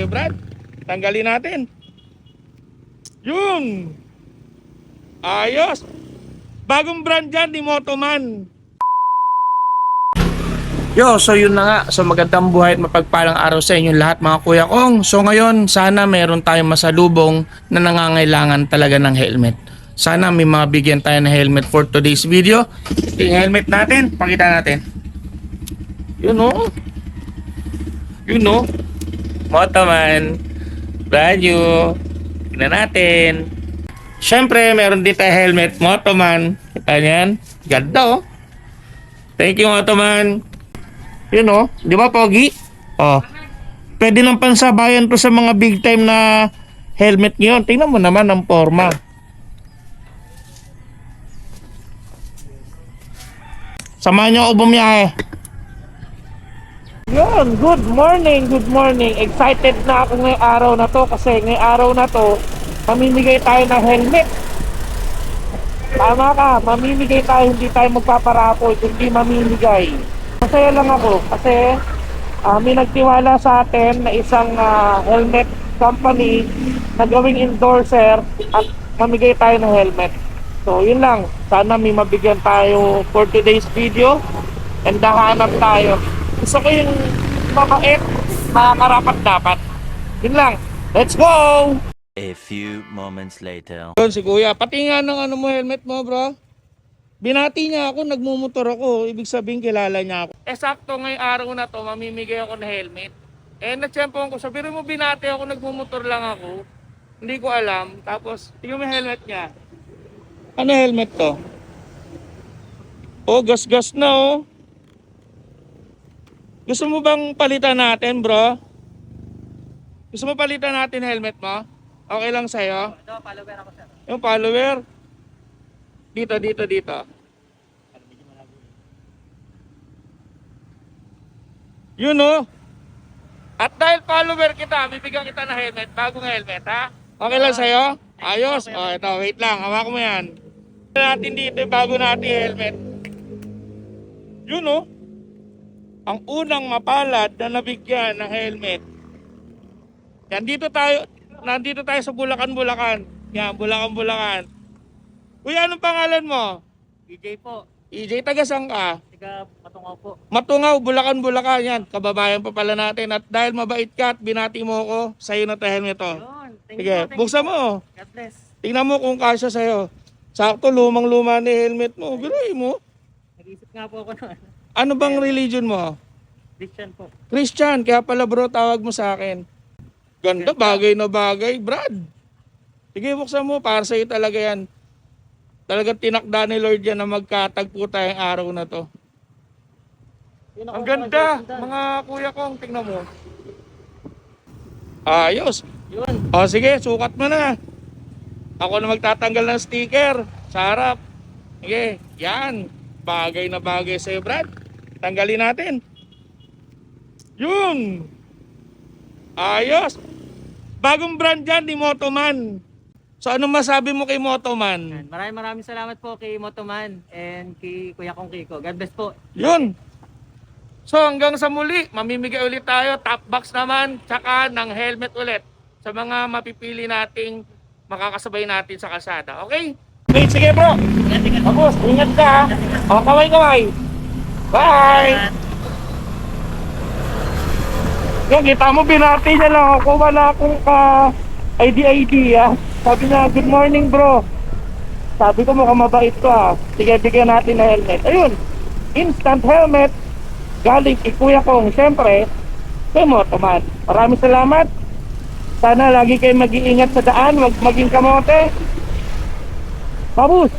sa'yo, Brad. Tanggalin natin. Yun. Ayos. Bagong brand dyan ni Motoman. Yo, so yun na nga. So magandang buhay at mapagpalang araw sa inyo lahat mga kuya kong. So ngayon, sana meron tayong masalubong na nangangailangan talaga ng helmet. Sana may mga bigyan tayo ng helmet for today's video. Yung helmet natin, pakita natin. Yun o. Yun o. Motoman. Brand new. Tignan natin. Siyempre, meron din tayo helmet. Motoman. Kita niyan. Ganda o. Thank you, Motoman. Yun o, di ba pogi? Oh. Pwede nang pansabayan to sa mga big time na helmet ngayon. Tingnan mo naman ang forma. Samahan nyo ako bumiyahe. Yun, good morning, good morning. Excited na ako ngayong araw na to kasi ngayong araw na to, mamimigay tayo ng helmet. Tama ka, mamimigay tayo, hindi tayo magpaparapol, hindi mamimigay. Masaya lang ako kasi may nagtiwala sa atin na isang helmet company na gawing endorser at mamigay tayo ng helmet. So yun lang, sana may mabigyan tayo for today's video and dahanap tayo. Gusto ko yung mabait, makakarapat dapat. Yun lang, let's go! A few moments later. Yun si kuya, pati nga ng ano mo helmet mo bro. Binati niya ako, nagmumotor ako. Ibig sabihin, kilala niya ako. Sakto ngayong araw na to, mamimigay ako ng helmet. Natsyempohan ko, sabihin mo binati ako, nagmumotor lang ako. Hindi ko alam. Tapos, tingnan mo yung helmet niya. Ano helmet to? Oh, gas-gas na oh. Gusto mo bang palitan natin, bro? Gusto mo palitan natin helmet mo? Okay lang sa'yo? Ito, follower ako, sir. Yung follower? Dito. Yun o. At dahil follower kita, bibigyan kita ng helmet. Bagong helmet ha. Okay lang sa'yo? Ayos. O ito, wait lang. Hawak mo yan. Natin dito, bago natin helmet. Yun o. Ang unang mapalad na nabigyan ng helmet. Yan, nandito tayo sa Bulacan. Yan, Bulacan. Kuya, anong pangalan mo? EJ po. EJ, taga saan ka? Tiga Matungaw po. Matungaw, Bulacan. Yan, kababayan pa pala natin. At dahil mabait ka at binati mo ko, sa'yo na tayo helmet to. Yun. Sige, buksan mo. God bless. Tingnan mo kung kasya sa'yo. Sakto, lumang-luma ni helmet mo. Biruin mo. Nag-isip nga po ako na Ano bang religion mo? Christian po. Christian, kaya pala bro, tawag mo sa akin. Ganda, bagay na bagay, Brad. Sige, buksan mo, para sa'yo talaga yan. Talagang tinakda ni Lord yan na magkatagpo tayong araw na to. Ang ganda, mga kuya kong, tingnan mo. Ayos. Yun. O sige, sukat mo na. Ako na magtatanggal ng sticker sa harap. Sige, yan. Bagay na bagay sa'yo, Brad. Tanggalin natin. Yun. Ayos. Bagong brand dyan ni Motoman. So anong masabi mo kay Motoman? Maraming salamat po kay Motoman and kay Kuya Kong Kiko. God bless po. Yun. So hanggang sa muli, mamimigay ulit tayo. Top box naman, tsaka ng helmet ulit. Sa mga mapipili nating makakasabay natin sa kalsada. Okay? Okay, sige bro. Tapos, ingat ka ha. O, kaway. Bye! Yan, kita mo, binati niya lang ako. Wala akong ID ha. Sabi niya, good morning bro. Sabi ko, mukhang mabait ko ha. Sige, bigyan natin na helmet. Ayun, instant helmet. Galing kay Kuya Kong. Siyempre, kay Motoman. Maraming salamat. Sana lagi kayo mag-iingat sa daan. Huwag maging kamote. Babus!